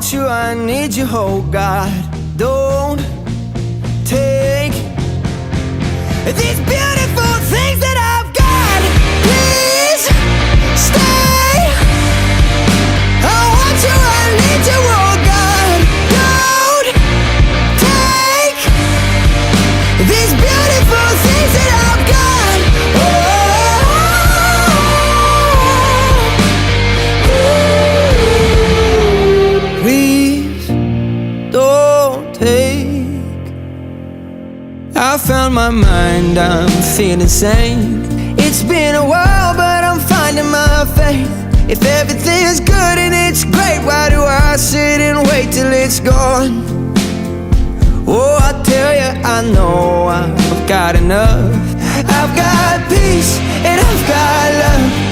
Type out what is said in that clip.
want you, I need you, oh God. Don't take these beautiful things that I've got. Please stay. I want you, I need you, oh God. Don't take these beautiful things that I've got. Please don't take. I found my mind, I'm feeling sane. It's been a while, but I'm finding my faith. If everything's good and it's great, why do I sit and wait till it's gone? Oh, I tell you, I know I've got enough. I've got peace and I've got love.